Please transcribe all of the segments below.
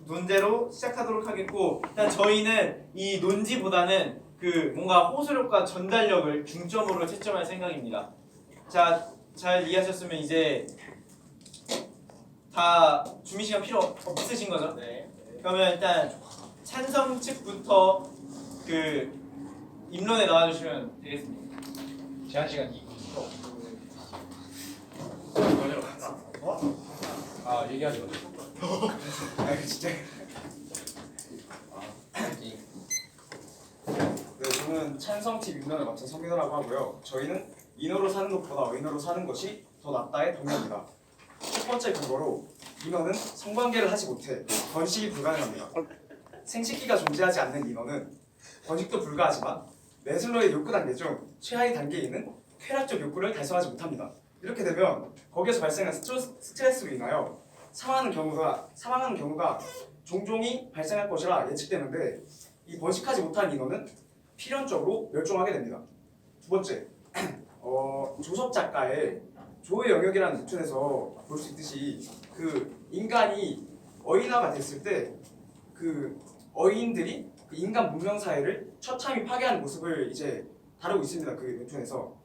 논제로 시작하도록 하겠고, 일단 저희는 이 논지보다는 그 뭔가 호소력과 전달력을 중점으로 채점할 생각입니다. 자, 잘 이해하셨으면 이제 다 준비 시간 필요 없으신 거죠? 네. 그러면 일단 찬성 측부터 그 입론에 나와주시면 되겠습니다. 제한 시간 2분. 아 얘기하지 마. 아 진짜. 네, 저는 찬성팀 입론을 맡은 성민호라고 하고요. 저희는 인어로 사는 것보다 어인어로 사는 것이 더 낫다의 동료입니다. 첫 번째 근거로 인어는 성관계를 하지 못해 번식이 불가능합니다. 생식기가 존재하지 않는 인어는 번식도 불가하지만 매슬로의 욕구 단계 중 최하위 단계에 있는 쾌락적 욕구를 달성하지 못합니다. 이렇게 되면 거기에서 발생한 스트레스로 인하여 사망하는 경우가 종종이 발생할 것이라 예측되는데, 이 번식하지 못한 인어는 필연적으로 멸종하게 됩니다. 두 번째, 조섭 작가의 조의 영역이라는 웹툰에서 볼 수 있듯이 그 인간이 어인화가 됐을 때 그 어인들이 그 인간 문명 사회를 처참히 파괴하는 모습을 이제 다루고 있습니다. 그 웹툰에서.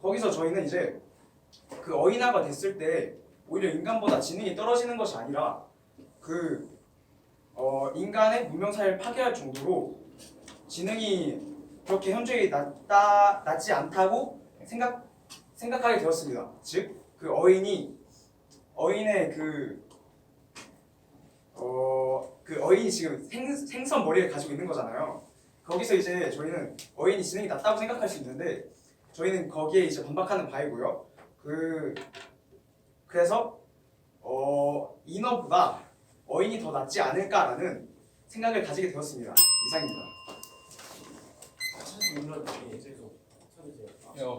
거기서 저희는 이제 그 어인화가 됐을 때 오히려 인간보다 지능이 떨어지는 것이 아니라 그 인간의 문명 사회를 파괴할 정도로 지능이 그렇게 현저히 낮지 않다고 생각하게 되었습니다. 즉, 그 어인의 그 어인이 지금 생선 머리를 가지고 있는 거잖아요. 거기서 이제 저희는 어인이 지능이 낮다고 생각할 수 있는데, 저희는 거기에 이제 반박하는 바이고요. 그래서 인어보다 어인이 더 낫지 않을까라는 생각을 가지게 되었습니다. 이상입니다.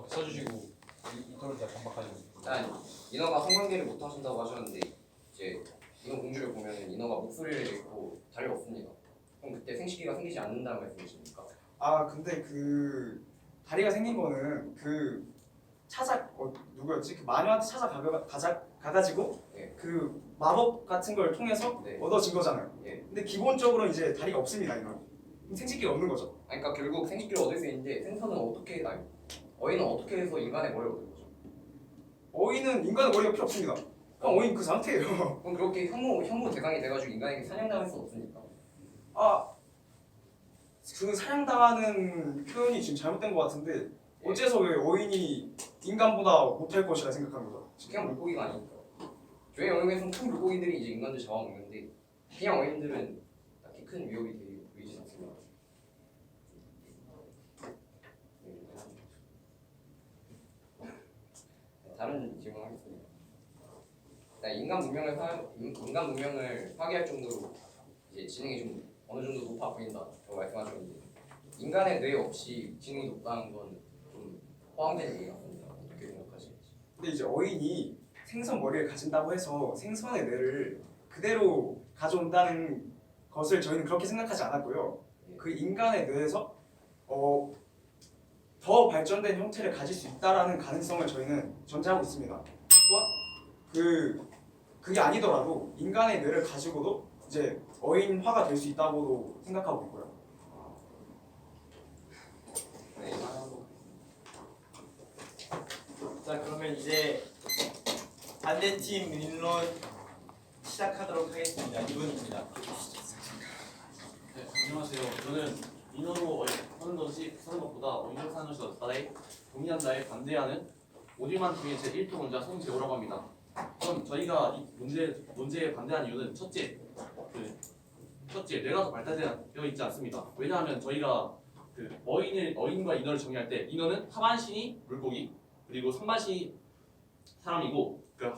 써주시고 이거를 다 반박하시고. 일단 인어가 성관계를 못 하신다고 하셨는데, 이제 인어 공주를 보면 인어가 목소리를 잃고 다리가 없습니다. 그럼 그때 생식기가 생기지 않는다는 말씀이십니까? 아 근데 그 다리가 생긴 거는 그 누구였지? 그 마녀한테 가가지고 네. 그 마법 같은 걸 통해서 네. 얻어진 거잖아요. 예. 근데 기본적으로 이제 다리가 없습니다. 이건 생식기가 없는 거죠. 그러니까 결국 생식기를 얻을 수 있는데 생선은 어인은 어떻게 해서 인간의 머리를 얻을 거죠? 어인은 인간의 머리가 필요 없습니다. 그럼 어인 그 상태예요. 그럼 그렇게 혐오 대상이 돼가지고 인간에게 사냥당할 수 없으니까. 그 사냥당하는 표현이 지금 잘못된 것 같은데, 어째서 왜 어인이 인간보다 못할 것이라 생각한 거죠? 그냥 물고기가 아니니까. 저희 영역에서는 큰 물고기들이 이제 인간들 잡아먹는데, 그냥 어인들은 딱히 큰 위협이 보이지 않습니다. 다른 질문하겠습니다. 인간 문명을 파괴할 정도로 이제 지능이 좀 어느 정도 높아 보인다고 말씀하셨는데, 인간의 뇌 없이 지능이 높다는 건 좀 포함된 얘기 같습니다. 어떻게 생각하시는지. 근데 이제 어인이 생선 머리를 가진다고 해서 생선의 뇌를 그대로 가져온다는 것을 저희는 그렇게 생각하지 않았고요. 그 인간의 뇌에서 더 발전된 형태를 가질 수 있다라는 가능성을 저희는 전제하고 있습니다. 또한 그게 아니더라도 인간의 뇌를 가지고도 이제 어인화가 될 수 있다고도 생각하고 있고요. 네. 자, 그러면 이제 반대팀 입론 시작하도록 하겠습니다. 이분입니다. 네, 안녕하세요. 저는 인어로 사는 것보다 어인으로 사는 것이 낫다에 동의한다에 반대하는 오디만 팀의 제1호 원자 송재호라고 합니다. 그럼 저희가 이 문제에 반대한 이유는 첫째, 뇌가 더 발달되어 있지 않습니다. 왜냐하면 저희가 그 어인과 인어를 정의할 때 인어는 하반신이 물고기, 그리고 상반신이 사람이고, 그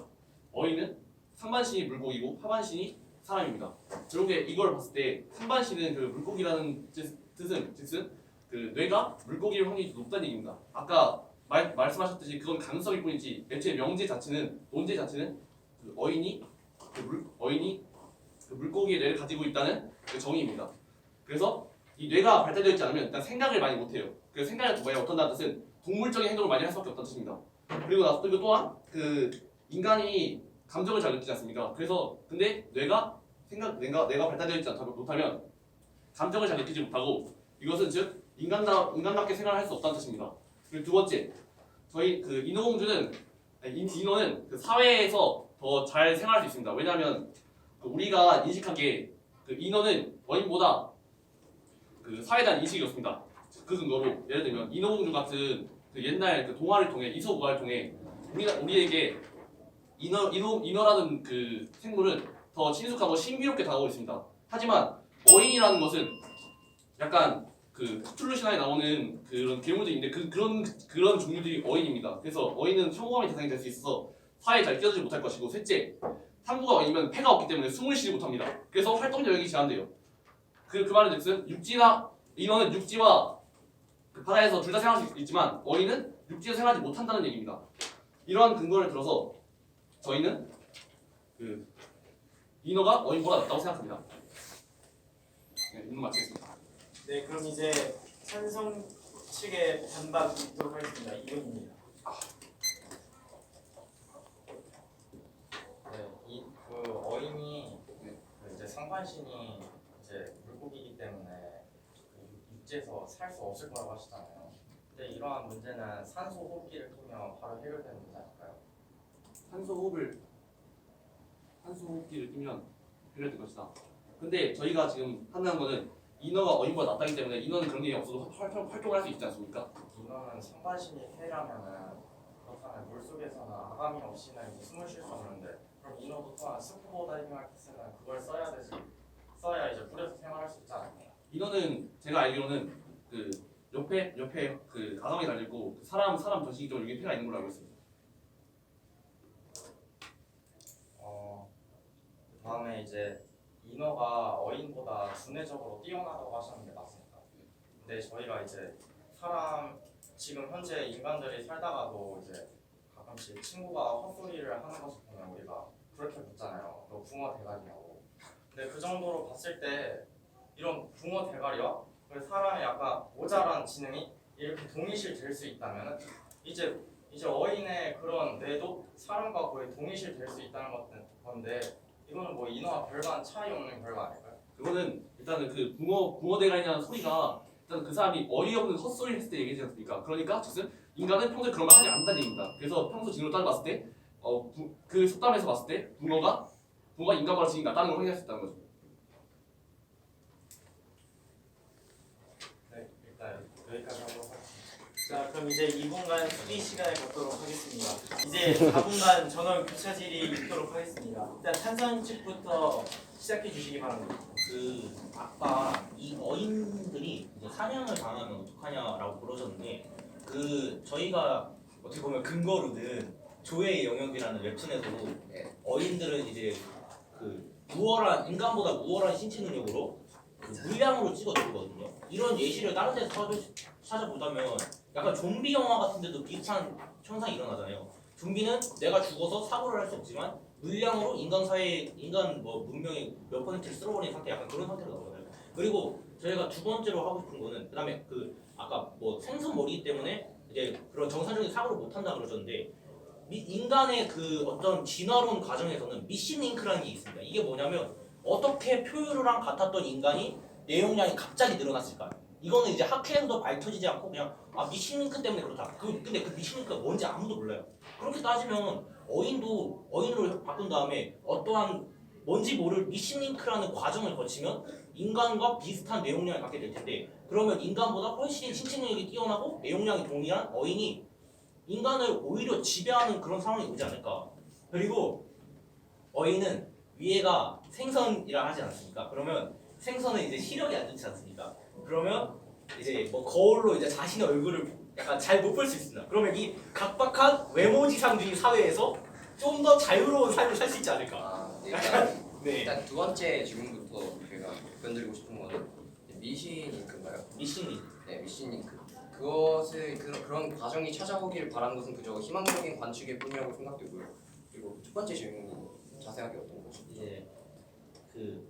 어인은 상반신이 물고기고 하반신이 사람입니다. 결국에 이걸 봤을 때 상반신은 그 물고기라는 뜻은 즉슨 그 뇌가 물고기일 확률이 높다는 얘기입니다. 아까 말씀하셨듯이 그건 가능성일 뿐이지 애초에 논제 자체는 그 어인이 그 물고기의 뇌를 가지고 있다는 그 정의입니다. 그래서 이 뇌가 발달되어 있지 않으면 일단 생각을 많이 못해요. 그 생각을 많이 못한다는 뜻은 동물적인 행동을 많이 할 수밖에 없다는 뜻입니다. 그리고 또한 그 인간이 감정을 잘 느끼지 않습니까? 그래서 근데 뇌가 내가 발달되어 있지 못하면 감정을 잘 느끼지 못하고 이것은 즉 인간답게 생활할 수 없다는 뜻입니다. 그리고 두 번째, 저희 그 인어는 그 사회에서 더 잘 생활할 수 있습니다. 왜냐하면 그 우리가 인식한 게 그 인어는 어인보다 그 사회에 대한 인식이 없습니다. 그 근거로 예를 들면 인어공주 같은 그 옛날 그 동화를 통해 이솝우화를 통해 우리에게 인어라는 그 생물은 더 친숙하고 신비롭게 다가오고 있습니다. 하지만 어인이라는 것은 약간 그 크툴루 신화에 나오는 그런 괴물들이 있는데 그런 종류들이 어인입니다. 그래서 어인은 혐오감의 대상이 될 수 있어서 사회에 잘 끼어들지 못할 것이고, 셋째, 탐구가 어인이면 폐가 없기 때문에 숨을 쉬지 못합니다. 그래서 활동 여력이 제한돼요. 그 말은 즉슨 인어는 육지와 그 바다에서 둘 다 생활할 수 있지만 어인은 육지에서 생활하지 못한다는 얘기입니다. 이러한 근거를 들어서 저희는 그 인어가 어인보다 낫다고 생각합니다. 네, 인문 마치겠습니다. 네, 그럼 이제 찬성 측의 반박 듣도록 하겠습니다. 이건입니다. 네, 그 어인이 그 이제 상반신이 이제 물고기이기 때문에 그 육지에서 살 수 없을 거라고 하시잖아요. 근데 이러한 문제는 산소 호흡기를 통해 바로 해결되는 문제 아닐까요? 산소 호흡기를 끼면 해결될 것이다. 근데 저희가 지금 하는 거는 인어가 어인보다 낫다기 때문에 인어는 그런 게 없어도 활동을 할 수 있지 않습니까? 인어는 상반신이 폐라면은 그렇다면 물 속에서는 아가미 없이는 이제 숨을 쉴 수 없는데 그럼 인어도 또한 스쿠버 다이빙 할 때는 그걸 써야 되지. 써야 이제 물에서 생활할 수 있지 않나요? 인어는 제가 알기로는 그 옆에 그 아가미 달려 있고 그 사람 전신 쪽으로 여기 폐가 있는 걸로 알고 있습니다. 다음에 이제 인어가 어인보다 두뇌적으로 뛰어나다고 하셨는데 맞습니까? 근데 저희가 이제 지금 현재 인간들이 살다가도 이제 가끔씩 친구가 헛소리를 하는 것을 보면 우리가 그렇게 묻잖아요. 너 붕어 대가리냐고. 근데 그 정도로 봤을 때 이런 붕어 대가리와 그 사람의 약간 모자란 지능이 이렇게 동일시 될 수 있다면 이제 어인의 그런 뇌도 사람과 거의 동일시 될 수 있다는 건데 이거는 뭐 인어와 별반 차이 없는 결과 아닐까요? 그거는 일단은 그 붕어 대가리냐는 소리가 일단 그 사람이 어이없는 헛소리를 했을 때 얘기하지 않습니까? 그러니까 즉슨 인간은 평소에 그런 말 하지 않는다는 얘기입니다. 그래서 평소 지능으로 따져봤을 때 그 속담에서 봤을 때 붕어가 인간보다 지능이 낫다는 걸 확인할 수 있다는 거죠. 네, 일단 여기까지 하도록 하겠습니다. 자, 그럼 이제 2분간 수기 시간을 갖도록 하겠습니다. 이제 4분간 전원 교차질이 있도록 하겠습니다. 일단 찬성 측부터 시작해 주시기 바랍니다. 그 아까 이 어인들이 이제 사냥을 당하면 어떡하냐라고 물으셨는데 그 저희가 어떻게 보면 근거로는 조의 영역이라는 웹툰에서도 어인들은 이제 그 인간보다 우월한 신체 능력으로 그 물량으로 찍어주거든요. 이런 예시를 다른 데서 찾아보자면 약간 좀비 영화 같은 데도 비슷한 현상이 일어나잖아요. 좀비는 내가 죽어서 사고를 할 수 없지만 물량으로 인간 뭐 문명의 몇 퍼센트를 쓸어버린 상태, 약간 그런 상태로 나오잖아요. 그리고 저희가 두 번째로 하고 싶은 거는 그다음에 그 아까 뭐 생선 머리 때문에 이제 그런 정상적인 사고를 못 한다 그러셨는데 인간의 그 어떤 진화론 과정에서는 미신 링크라는 게 있습니다. 이게 뭐냐면 어떻게 표유류랑 같았던 인간이 내용량이 갑자기 늘어났을까? 이거는 이제 학회에서도 밝혀지지 않고 그냥 미신 링크 때문에 그렇다. 근데 그 미신 링크가 뭔지 아무도 몰라요. 그렇게 따지면 어인도 어인으로 바꾼 다음에 어떠한 뭔지 모를 미신 링크라는 과정을 거치면 인간과 비슷한 내용량을 갖게 될 텐데 그러면 인간보다 훨씬 신체 능력이 뛰어나고 내용량이 동일한 어인이 인간을 오히려 지배하는 그런 상황이 오지 않을까. 그리고 어인은 위에가 생선이라 하지 않습니까? 그러면 생선은 이제 시력이 안 좋지 않습니까? 그러면 이제 뭐 거울로 이제 자신의 얼굴을 약간 잘 못 볼 수 있습니다. 그러면 이 각박한 외모지상주의 사회에서 좀 더 자유로운 삶을 살 수 있지 않을까. 네. 일단 두 번째 질문부터 제가 건드리고 싶은 거는 미신 링크인가요? 미신이 네, 미신 링크. 그것을 그런 과정이 찾아오길 바라는 것은 그저 희망적인 관측일 뿐이라고 생각되고요. 그리고 첫 번째 질문이 자세하게 어떤 거죠? 이제 그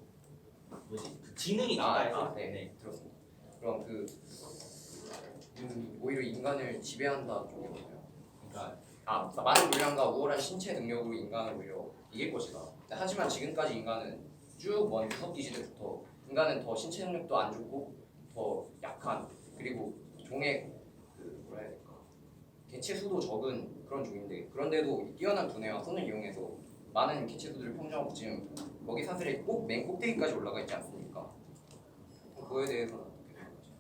지능이 있다. 네, 들었습니다. 그럼 오히려 인간을 지배한다 쪽이 뭐예요? 그러니까 많은 물량과 우월한 신체 능력으로 인간을 오히려 이길 것이다. 하지만 지금까지 인간은 쭉 먼 구석기 시대부터 인간은 더 신체 능력도 안 좋고 더 약한 그리고 종의 그 뭐라 해야 될까 개체 수도 적은 그런 종인데 그런데도 이 뛰어난 두뇌와 손을 이용해서 많은 개체 수들을 평정하고 지금 먹이 사슬의 맨 꼭대기까지 올라가 있지 않습니까? 그거에 대해서는 어떻게 생각하세요?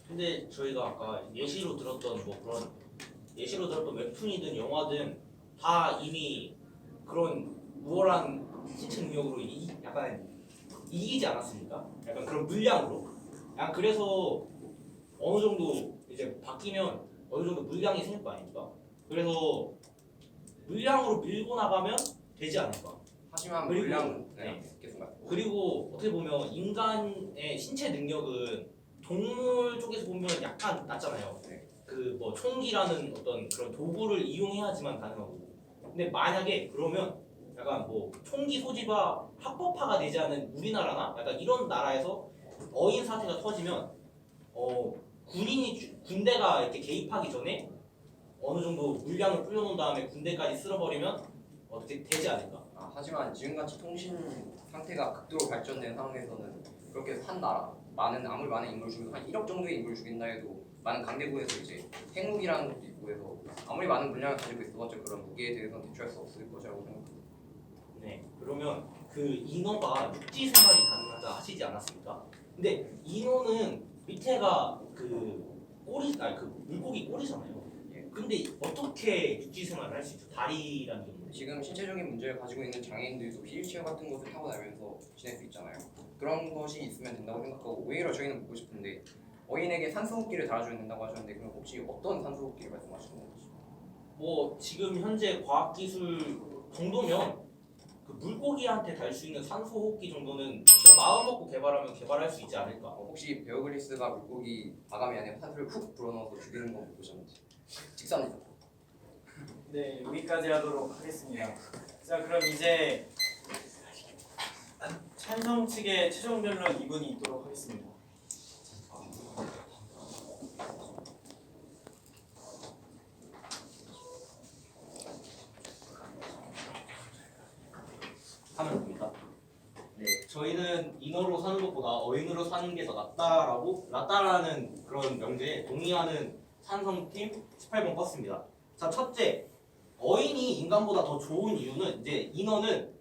근데 저희가 아까 예시로 들었던 뭐 그런 예시로 들었던 웹툰이든 영화든 다 이미 그런 우월한 신체 능력으로 약간 이기지 않았습니까? 약간 그런 물량으로. 약간 그래서 어느 정도 이제 바뀌면 어느 정도 물량이 생길 거 아닙니까? 그래서 물량으로 밀고 나가면 되지 않을까? 하지만 그리고- 물량은 네. 계속 말. 그리고 어떻게 보면 인간의 신체 능력은 동물 쪽에서 보면 약간 낮잖아요. 네. 그 뭐 총기라는 어떤 그런 도구를 이용해야지만 가능하고. 근데 만약에 그러면 약간 뭐 총기 소지가 합법화가 되지 않은 우리나라나 약간 이런 나라에서 어인 사태가 터지면 군대가 이렇게 개입하기 전에 어느 정도 물량을 뿌려놓은 다음에 군대까지 쓸어버리면 어떻게 되지 않을까? 하지만 지금같이 통신 상태가 극도로 발전된 상황에서는 그렇게 해서 한 나라 아무리 많은 인물을 죽이고 한 1억 정도의 인물을 죽인다 해도 많은 강대국에서 이제 핵무기라는 것도 있고 해서 아무리 많은 물량을 가지고 있어봤자 그런 무기에 대해서는 대처할 수 없을 것이라고 생각합니다. 네, 그러면 그 인어가 육지 생활이 가능하다 하시지 않았습니까? 근데 인어는 밑에가 그 물고기 꼬리잖아요. 예. 근데 어떻게 육지 생활을 할 수 있죠? 다리라는 게 지금 신체적인 문제를 가지고 있는 장애인들도 휠체어 같은 것을 타고 다니면서 지낼 수 있잖아요. 그런 것이 있으면 된다고 생각하고 오히려 저희는 묻고 싶은데 어인에게 산소호흡기를 달아주면 된다고 하셨는데 그럼 혹시 어떤 산소호흡기를 말씀하시는 건지? 뭐 지금 현재 과학기술 정도면 그 물고기한테 달 수 있는 산소 호흡기 정도는 진짜 마음 먹고 개발할 수 있지 않을까? 혹시 베어글리스가 물고기 아가미 안에 산소를 훅 불어넣어서 죽이는 거 보셨는지? 직선이죠. 네, 여기까지 하도록 하겠습니다. 자, 그럼 이제 찬성 측의 최종 변론 2분이 있도록 하겠습니다. 하면 됩니다. 네, 저희는 인어로 사는 것보다 어인으로 사는 게 더 낫다라는 그런 명제에 동의하는 찬성팀 18번 껐습니다. 자, 첫째, 어인이 인간보다 더 좋은 이유는 이제 인어는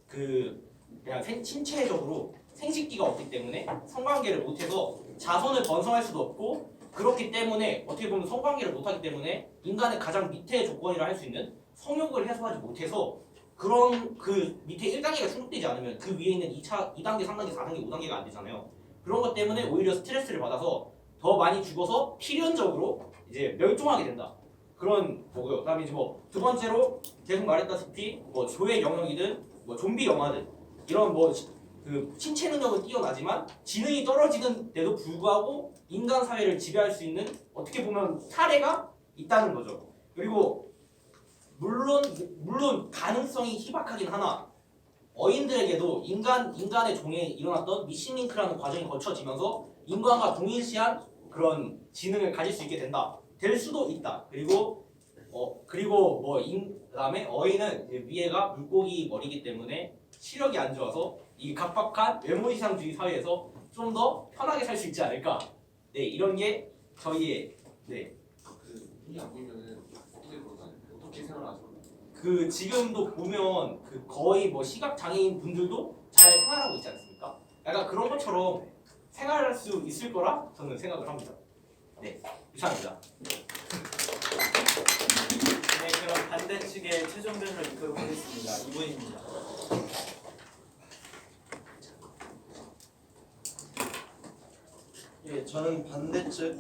그냥 신체적으로 생식기가 없기 때문에 성관계를 못해서 자손을 번성할 수도 없고 그렇기 때문에 어떻게 보면 성관계를 못하기 때문에 인간의 가장 밑의 조건이라 할 수 있는 성욕을 해소하지 못해서 그런 그 밑에 1단계가 충족되지 않으면 그 위에 있는 2단계, 3단계, 4단계, 5단계가 안 되잖아요. 그런 것 때문에 오히려 스트레스를 받아서 더 많이 죽어서 필연적으로 이제 멸종하게 된다. 그런 거고요. 그다음에 이제 뭐 두 번째로 계속 말했다시피 뭐 조의 영역이든 뭐 좀비 영화든 이런 뭐 그 신체 능력은 뛰어나지만 지능이 떨어지는데도 불구하고 인간 사회를 지배할 수 있는 어떻게 보면 사례가 있다는 거죠. 그리고 물론 가능성이 희박하긴 하나 어인들에게도 인간의 종에 일어났던 미싱링크라는 과정이 거쳐지면서 인간과 동일시한 그런 지능을 가질 수 있게 될 수도 있다. 그리고 그다음에 어인은 이제 위에가 물고기 머리이기 때문에 시력이 안 좋아서 이 각박한 외모지상주의 사회에서 좀 더 편하게 살 수 있지 않을까. 네, 이런 게 저희의 그 눈이 안 보이면은 어떻게 걸어다녀요? 어떻게 생활하죠? 그 지금도 보면 그 거의 뭐 시각 장애인 분들도 잘 생활하고 있지 않습니까? 약간 그런 것처럼 생활할 수 있을 거라 저는 생각을 합니다. 네, 이상입니다. 네, 그럼 반대 측의 최종 변론 있도록 하겠습니다. 2분입니다. 예, 저는 반대측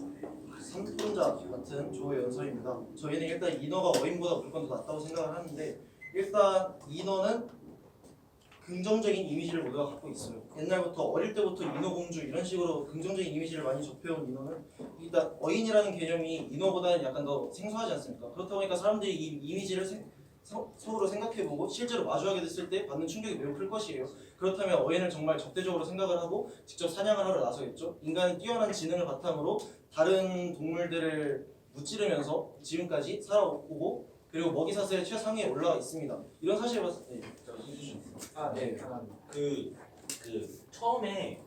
삼권자 같은 조연서입니다. 저희는 일단 인어가 어인보다 무조건 더 낫다고 생각을 하는데 일단 인어는 긍정적인 이미지를 모두가 갖고 있어요. 옛날부터 어릴 때부터 인어공주 이런 식으로 긍정적인 이미지를 많이 접해온 인어는 일단 어인이라는 개념이 인어보다는 약간 더 생소하지 않습니까? 그렇다 보니까 사람들이 이 이미지를 속으로 생각해보고 실제로 마주하게 됐을 때 받는 충격이 매우 클 것이에요. 그렇다면 어인을 정말 적대적으로 생각을 하고 직접 사냥을 하러 나서겠죠. 인간은 뛰어난 지능을 바탕으로 다른 동물들을 무찌르면서 지금까지 살아오고 그리고 먹이사슬의 최상위에 올라가 있습니다. 이런 사실을 봤을 때 네, 감사합니다. 그 그 처음에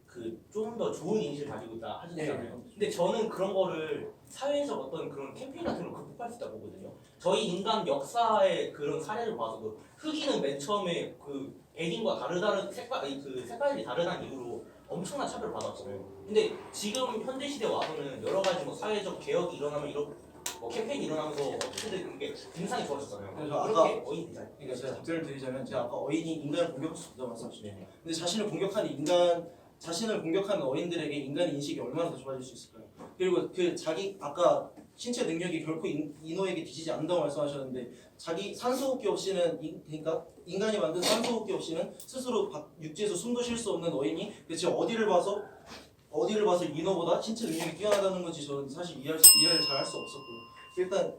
그 좀 더 좋은 인식을 가지고 있다 하시잖아요. 근데 저는 그런 거를 사회에서 어떤 그런 캠페인 같은 걸 극복할 수 있다고 보거든요. 저희 인간 역사의 그런 사례를 봐서도 흑인은 맨 처음에 그 백인과 다르다는 색깔이 다르다는 이유로 엄청난 차별을 받았잖아요. 근데 지금 현대 시대에 와서는 여러 가지 뭐 사회적 개혁이 일어나면 이런 뭐 캠페인이 일어나면서 어떻게든 그게 인상이 좋아졌잖아요. 그래서 그렇게 어인 디자인. 그러니까 제가 답변을 드리자면 제가 아까 어인이 인간을 공격할 수 없다고 말씀하셨잖아요. 근데 자신을 공격하는 어인들에게 인간의 인식이 얼마나 더 좋아질 수 있을까요? 그리고 그 자기 아까 신체 능력이 결코 인어에게 뒤지지 않는다고 말씀하셨는데 자기 산소호흡기 없이는 그러니까 인간이 만든 산소호흡기 없이는 스스로 육지에서 숨도 쉴 수 없는 어인이 대체 어디를 봐서 인어보다 신체 능력이 뛰어나다는 건지 저는 사실 이해를 잘 할 수 없었고요. 일단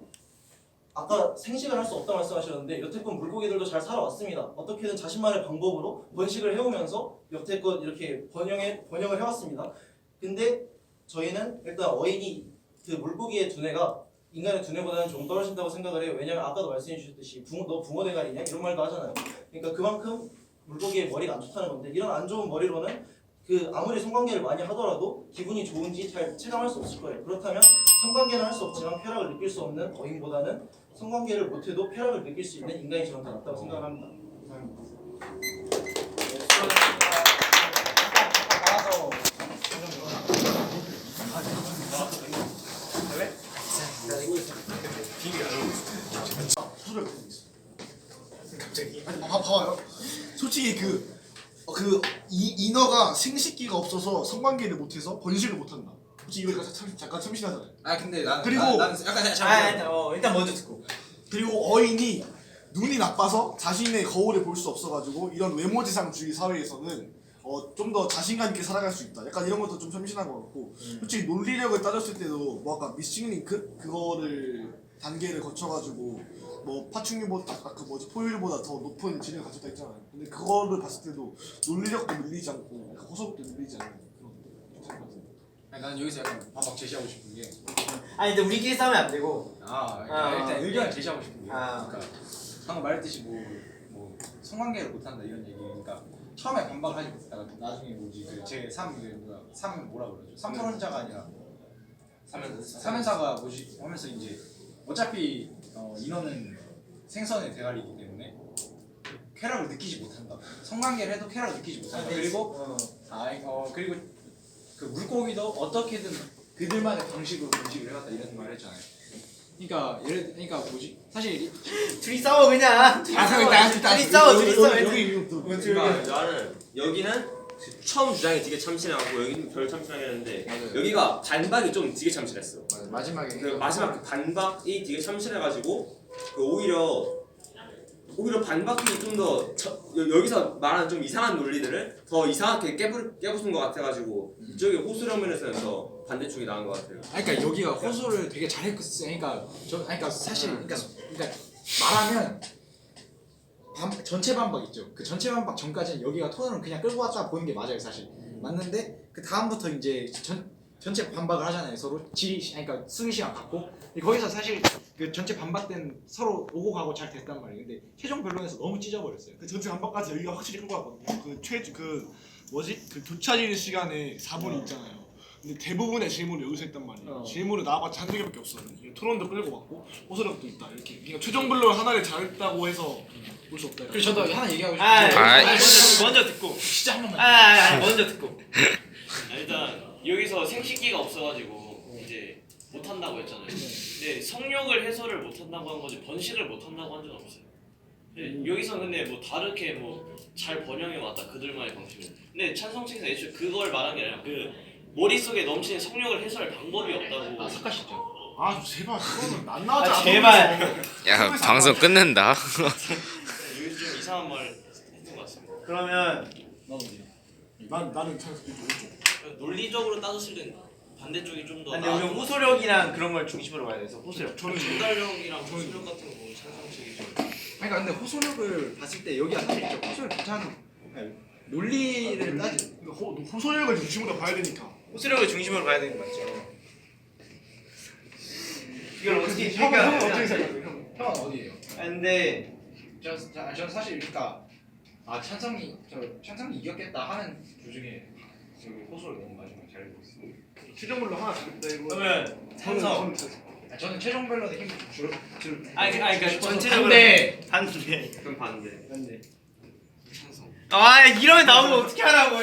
아까 생식을 할 수 없다 말씀하셨는데 여태껏 물고기들도 잘 살아왔습니다. 어떻게든 자신만의 방법으로 번식을 해오면서 여태껏 이렇게 번영을 해왔습니다. 근데 저희는 일단 어인이 그 물고기의 두뇌가 인간의 두뇌보다는 좀 떨어진다고 생각을 해요. 왜냐면 아까도 말씀해 주셨듯이 너 붕어 대가리냐 이런 말도 하잖아요. 그러니까 그만큼 물고기의 머리가 안 좋다는 건데 이런 안 좋은 머리로는 그 아무리 성관계를 많이 하더라도 기분이 좋은지 잘 체감할 수 없을 거예요. 그렇다면 성관계는 할 수 없지만 쾌락을 느낄 수 없는 어인보다는 성관계를 못해도 쾌락을 느낄 수 있는 인간이 저는 더 낫다고 생각을 합니다. 이상입니다. 봐봐요. 솔직히 인어가 생식기가 없어서 성관계를 못해서 번식을 못한다. 솔직히 이거 잠깐 참신하잖아요. 아 근데 나는 그리고- 나는 약간 일단 먼저 듣고. 그리고 어인이 눈이 나빠서 자신의 거울을 볼 수 없어가지고 이런 외모지상주의 사회에서는 좀 더 자신감 있게 살아갈 수 있다. 약간 이런 것도 좀 참신한 것 같고 솔직히 논리력을 따졌을 때도 뭐 아까 미싱 링크 그거를 단계를 거쳐가지고 뭐 파충류보다 그 뭐지 포유류보다 더 높은 지능을 가졌다 했잖아요. 근데 그거를 봤을 때도 논리력도 밀리지 않고 호소력도 밀리지 않는 그런 괜찮은 것 같아요. 아니, 나는 여기서 약간 반박 제시하고 싶은 게 아니 근데 우리끼리 싸우면 안 되고. 그러니까 일단 의견을 제시하고 싶은 게 아. 그러니까 방금 말했듯이 뭐 성관계를 못한다 이런 얘기니까 처음에 반박을 하지 못했다가 나중에 뭐지 제3 뭐라 그러죠? 삼선원자가 아니라 삼연사가 뭐지 하면서 이제 어차피 인어는 생선의 대가리이기 때문에 쾌락을 느끼지 못한다. 성관계를 해도 쾌락을 느끼지 못한다. 그리고 그리고 그 물고기도 어떻게든 그들만의 방식으로 번식을 해왔다 이런 말을 했잖아요. 그러니까 뭐지? 사실 둘이 싸워 그냥. 둘이 싸워. 그러니까 나는 여기는 처음 주장이 되게 참신하고 여기는 별 참신하게 했는데 여기가 반박이 좀 되게 참신했어. 마지막에 그 마지막 그 반박이 되게 참신해가지고 그 오히려 반박이 좀 더 여기서 말하는 좀 이상한 논리들을 더 이상하게 깨부순 것 같아가지고 이쪽에 호수력 면에서는 더 반대쪽이 나은 것 같아요. 그러니까 여기가 호소를 되게 잘했었어요. 그러니까 사실 그러니까 말하면 전체 반박 있죠. 그 전체 반박 전까지는 여기가 톤을 그냥 끌고 왔다 보는 게 맞아요, 사실. 맞는데 그 다음부터 이제 전체 반박을 하잖아요. 서로 그러니까 수기 시간 갖고 거기서 사실 그 전체 반박 때는 서로 오고 가고 잘 됐단 말이에요. 근데 최종 변론에서 너무 찢어버렸어요. 그 전체 반박까지 여기가 확실히 큰 것 같거든요. 그 교차질 시간에 4분이 있잖아요. 근데 대부분의 질문을 여기서 했단 말이에요. 질문을 나와봤자 한두 개밖에 없어요. 토론도 끌고 왔고 호소력도 있다 이렇게. 그러니까 최종 변론 하나를 잘했다고 해서 볼 수 없다. 그리고 저도 하나 얘기하고 싶은데 먼저 듣고. 진짜 한 번만. 먼저 듣고. 일단 여기서 생식기가 없어가지고 이제 못한다고 했잖아요. 근데 성욕을 해소를 못한다고 한 거지 번식을 못한다고 한 적 없어요. 근데 여기서 근데 뭐 다르게 뭐 잘 번영해 왔다 그들만의 방식으로. 근데 찬성책에서 애초에 그걸 말한 게 아니라 그 머릿속에 넘치는 성욕을 해소할 방법이 없다고. 삭가시죠. 제발 그거는 안 나왔잖아. 제발. 야 방송 끝낸다. 여기서 좀 이상한 말 했던 것 같습니다. 그러면 나는 잘 모르겠어. 논리적으로 따졌을 땐 반대쪽이 좀 더. 근데 우리 호소력이랑 그런 걸 중심으로 봐야 돼서 호소력. 전달력이랑 호소력 같은 거 보면 찬성책이 좀. 그러니까 근데 호소력을 봤을 때 여기가 사실 호소력 괜찮은 논리를 따지. 호소력을 중심으로 봐야 되니까. 호소력을 중심으로 봐야 되는 거 맞죠? 이걸 어떻게 형은 어떻게 생각해요? 형은 어디예요? 근데 저는 사실 그러니까 아 찬성이 이겼겠다 하는 도중에 그 호소를 너무 마지막에 잘 듣고 있어요. 최종별로 하나 잡겠다 이거. 그러면 찬성. 저는 최종별로는 힘 줄. 그러니까 전체적으로 반대. 그럼 반대. 반대. 아 이러면 나오면 어떻게 하라고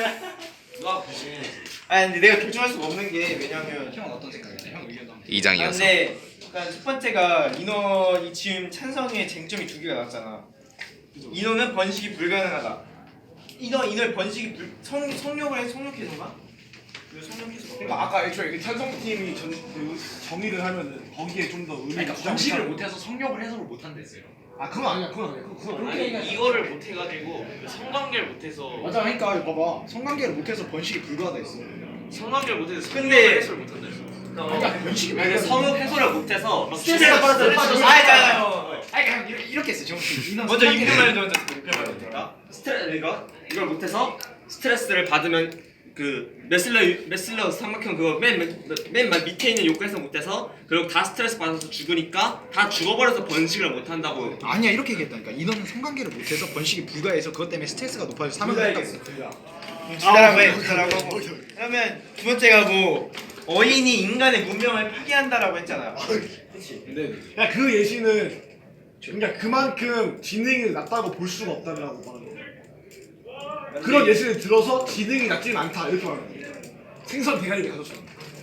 누가 부신해야지. 근데 내가 결정할 수가 없는 게 왜냐면 형은 어떤 생각이냐? 형 의견도 한번. 이장이어서. 근데 일단 첫 번째가 인원이 지금 찬성의 쟁점이 두 개가 나왔잖아. 인원은 번식이 불가능하다. 인원 번식이 성역을 해 성역해서인가? 그러니까 아까 애초에 그 찬성팀이 정의를 하면은 거기에 좀 더 의미를 그러니까 번식을 못해서 성욕을 해소를 못한댔어요. 아 그건 아니야 그건 아니야. 이거를 못 해가지고 성관계를 못해서 맞아, 그러니까 이거 봐봐. 성관계를 못해서 번식이 불가하다 했어. 성관계를 못해서 근데- 해소를 못한다 했어. 그러니까 번식이 근데 성욕 해소를 못해서 스트레스가 빠져. 아니잖아요. 그냥 이렇게 했어. 정신. 먼저 임금을 먼저 듣고 그러니까 이걸 못해서 스트레스를 받으면 그 메슬러 삼각형 그거 맨 밑에 있는 욕구에서 못해서 그리고 다 스트레스 받아서 죽으니까 다 죽어버려서 번식을 못한다고. 아니야 이렇게 얘기했다니까. 인원은 성관계를 못해서 번식이 불가해서 그것 때문에 스트레스가 높아져서 사망을 했다고. 기다라고 해. 기다라고 하고. 그러면 두 번째가 뭐 어인이 인간의 문명을 파괴한다라고 했잖아요. 야 그 예시는 그러니까 그만큼 지능이 낮다고 볼 수가 없다라고 말하는 거야. 그런 예시를 들어서 지능이 낮지는 않다 이렇게 말하는 거야. 생선 대가리를 가졌잖아.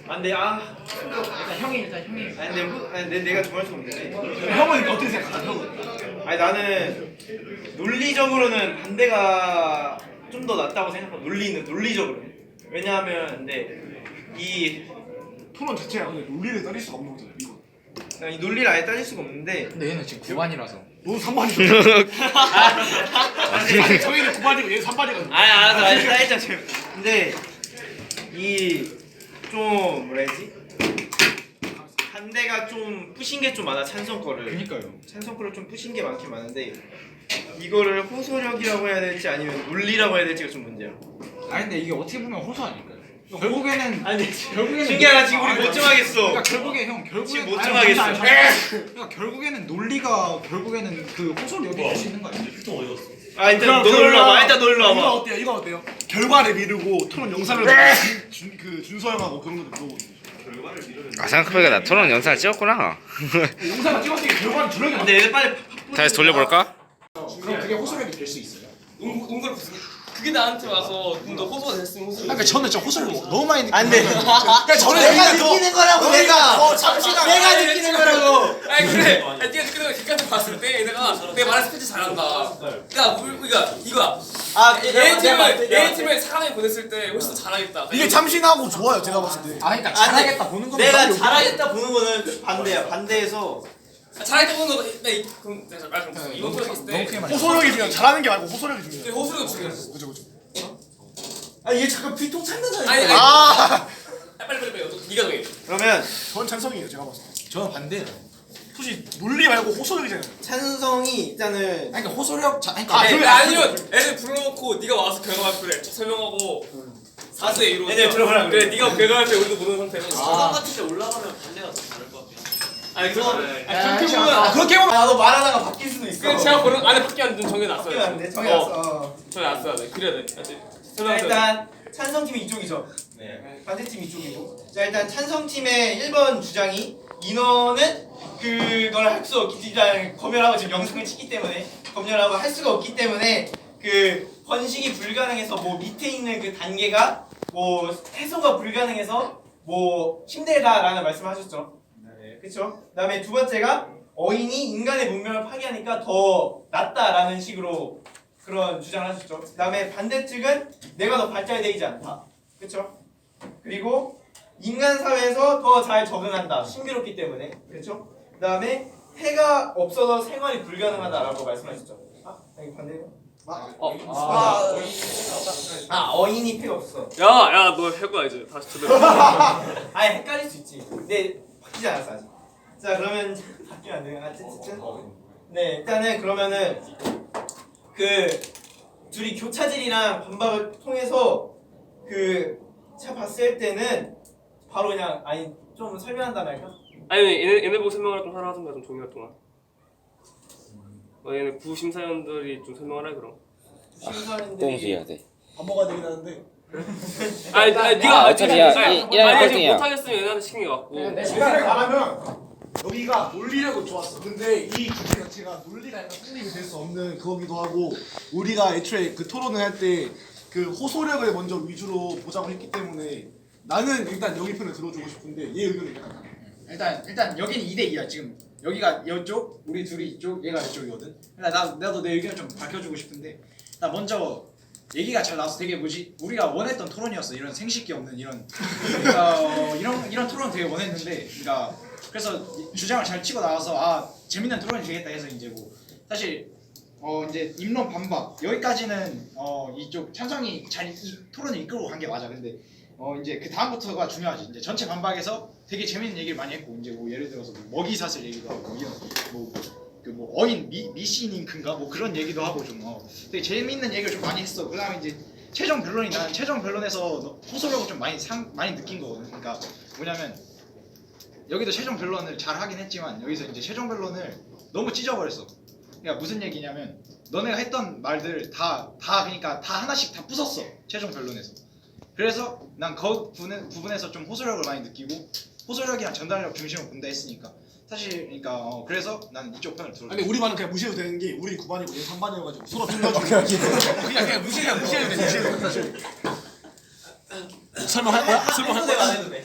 근데 일단 형이. 근데 내가 정할 수 없는데. 형은 어떻게 생각하냐 형은? 나는 논리적으로는 반대가 좀 더 낫다고 생각해. 논리적으로. 왜냐하면 근데 이 토론 자체가 근데 논리를 따질 수가 없는 거잖아 이거. 이 논리를 아예 따질 수가 없는데. 근데 얘는 지금 9반이라서. 너도 3반이잖아. 저희는 9반이고 얘는 3반이거든. 알았어. 따지자 지금. 근데 이 좀 뭐라 해야지? 반대가 좀 부신 게 좀 많아 찬성 거를. 그니까요. 찬성 거를 좀 부신 게 많긴 많은데 이거를 호소력이라고 해야 될지 아니면 논리라고 해야 될지가 좀 문제야. 근데 이게 어떻게 보면 호소 아닐까요? 결국에는 결국에는 신기하다 지금 우리 못 정하겠어. 그러니까 결국에 지금 못 정하겠어. 그러니까 결국에는 논리가 결국에는 그 호소를 여기할 수 있는 거 아니에요? 또 어디 갔어? 일단 너 놀러 와봐. 일단 너 놀러 이거 와봐. 어때요? 이거 어때요? 결과를 미루고 토론 영상을 준서형하고 그런 것도 물어보고. 아 생각해보니까 나 토론 영상을 찍었구나. 영상을 찍었으니까 결과는 주력이 근데 얘들 빨리 다시 돌려볼까? 그럼 그게 호소력이 될 수 있어요? 그게 나한테 와서 너 호소가 됐으면 호소. 그러니까 저는 진짜 호소를 너무 많이 느끼는 안 돼. 그러니까 저는 내가 느끼는 거라고 내가. 잠시만. 내가 느끼는 거라고. 아니 그래. 네가 느끼는 거 객관적으로 봤을 때 내가 말한 스피치 잘한다. 그러니까 이거야. A팀을 4강에 보냈을 때 훨씬 더 잘하겠다. 이게 참신하고 좋아요 제가 봤을 때. 그러니까 잘하겠다 보는 거. 내가 잘하겠다 보는 거는 반대야. 반대해서 잘하겠다 보는 거. 그럼 내가 말 좀. 이번 프로 했을 때 호소력이 중요해. 잘하는 게 말고 호소력이 중요해. 호소력이 중요해. 그죠. 얘 잠깐 비통 찾는다니까. 아니. 빨리. 네가 정해. 그러면 전 찬성이에요 제가 봤을 때. 저는 반대예요. 솔직히 논리 말고 호소력이잖아요. 찬성이 일단은 그러니까 호소력 아니면 애들 불러놓고 네가 와서 결과 발표를 설명하고 4대 2로. 얘네 들어보라. 그래 네가 결과 발표 우리도 모르는 상태로. 같은 데 올라가면 반대가 더 다를 것 같아요. 아니 그거 그렇게 보면 나도 말하다가 바뀔 수도 있어. 그냥 제가 보는 안에 밖에 안 정해놨어요. 바뀌면 안 돼. 정해놨어. 정해놨어야 돼. 그래야 돼. 자, 일단 찬성팀이 이쪽이죠. 네. 반대팀 이쪽이고. 자 일단 찬성팀의 1번 주장이 인원은 그걸 할 수 없기 때문에 검열하고 지금 영상을 찍기 때문에 검열하고 할 수가 없기 때문에 그 번식이 불가능해서 뭐 밑에 있는 그 단계가 뭐 해소가 불가능해서 뭐 힘들다라는 말씀하셨죠. 네, 그렇죠. 그다음에 두 번째가 어인이 인간의 문명을 파괴하니까 더 낫다라는 식으로 그런 주장을 하셨죠. 그다음에 반대 측은 내가 더 발달되지 않다. 그렇죠? 그리고 인간 사회에서 더 잘 적응한다. 신비롭기 때문에. 그렇죠? 그다음에 해가 없어서 생활이 불가능하다라고 말씀하셨죠. 이거 반대요? 어인이 패가 없어. 야, 너 해봐 이제 다시 제대로. 헷갈릴 수 있지. 근데 바뀌지 않았어 아직. 자, 그러면 바뀌면 안 돼요. 어쨌든. 네, 일단은 그러면은 그 둘이 교차질이랑 반박을 통해서 그 제가 봤을 때는 바로 그냥 좀 설명한다면 할까? 아니 얘네 보고 설명을 좀 하라 하던가 좀 종이할 동안. 얘네 구심사위원들이 좀 설명하라 그럼. 똥수 해야 돼. 밥 먹어야 되긴 하는데. 네가 어차피 야, 이라는 꼴등이야. 못하겠으면 얘네한테 시킨 게 같고. 시간을 말하면 여기가 논리력은 좋았어. 근데 이 주제 자체가 논리가 약간 성립이 될 수 없는 그거기도 하고 우리가 애초에 그 토론을 할 때 그 호소력을 먼저 위주로 보자고 했기 때문에 나는 일단 여기 편을 들어주고 싶은데 얘 의견이 약간 일단 여기는 2대2야 지금. 여기가 이쪽, 우리 둘이 이쪽, 얘가 이쪽이거든. 그러니까 나도 내 의견을 좀 밝혀주고 싶은데 나 먼저 얘기가 잘 나와서 되게 우리가 원했던 토론이었어. 이런 생식기 없는 이런 이런 토론 되게 원했는데 그래서 주장을 잘 치고 나와서 재밌는 토론이 되겠다 해서 이제 뭐 사실 이제 입론 반박 여기까지는 이쪽 찬성이 잘 이 토론을 이끌고 간 게 맞아. 근데 이제 그 다음부터가 중요하지. 이제 전체 반박에서 되게 재밌는 얘기를 많이 했고 이제 뭐 예를 들어서 뭐 먹이 사슬 얘기도 하고 이런 뭐 어인 미시링크인가 뭐 그런 얘기도 하고 좀 되게 재밌는 얘기를 좀 많이 했어. 그다음에 이제 최종 변론이 나는 최종 변론에서 호소력을 좀 많이 느낀 거거든. 그러니까 뭐냐면 여기도 최종 변론을 잘 하긴 했지만 여기서 이제 최종 변론을 너무 찢어버렸어. 그러니까 무슨 얘기냐면 너네가 했던 말들 그러니까 다 하나씩 다 부쉈어. 최종 변론에서. 그래서 난 그 부분에서 좀 호소력을 많이 느끼고 호소력이랑 전달력 중심을 본다 했으니까 사실 그러니까 그래서 난 이쪽 편을 들어. 아니 우리 반은 그냥 무시해도 되는 게 우리 9반이고 얘 3반이어가지고 서로 틀려주고 그냥 무시해도 돼. 설명할 거야? 설명할 거야? 안 해도 돼.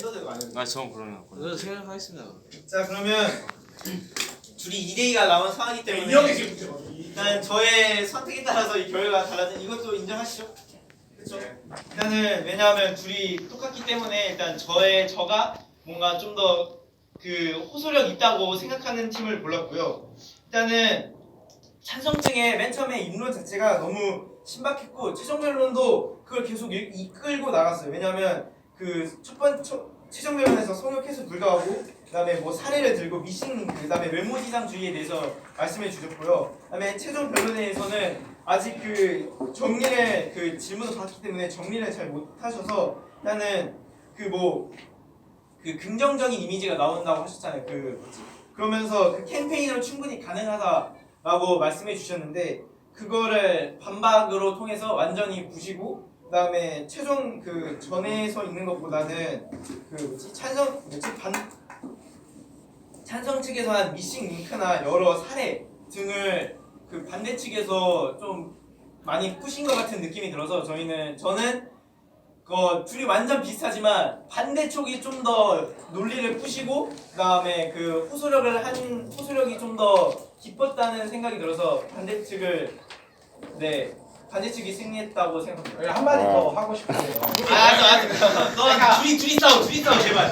전 그러면. 저도 생각하겠습니다. 자 그러면 둘이 2대2가 나온 상황이기 때문에 인형이 지금 문제가 일단 저의 선택에 따라서 이 결과가 달라진 이것도 인정하시죠? 그렇죠? 일단은 왜냐하면 둘이 똑같기 때문에 일단 저가 뭔가 좀 더 그 호소력 있다고 생각하는 팀을 골랐고요. 일단은 찬성층의 맨 처음에 입론 자체가 너무 신박했고 최종 변론도 그걸 계속 이끌고 나갔어요. 왜냐하면 그 최종 변론에서 성역해서 불가하고 그다음에 뭐 사례를 들고 그다음에 외모지상주의에 대해서 말씀해 주셨고요. 그다음에 최종 변론에서는 아직 그 정리를 그 질문을 받았기 때문에 정리를 잘 못하셔서 일단은 그 긍정적인 이미지가 나온다고 하셨잖아요. 그러면서 그 캠페인으로 충분히 가능하다라고 말씀해 주셨는데 그거를 반박으로 통해서 완전히 부시고 그다음에 최종 그 전에서 있는 것보다는 찬성 측에서 한 미싱 링크나 여러 사례 등을 그 반대 측에서 좀 많이 푸신 것 같은 느낌이 들어서 저는 둘이 완전 비슷하지만 반대쪽이 좀 더 논리를 푸시고 그다음에 그 호소력이 좀 더 깊었다는 생각이 들어서 반대측이 승리했다고 생각합니다. 한마디 더 하고 싶은데. 너 둘이 싸워 제발.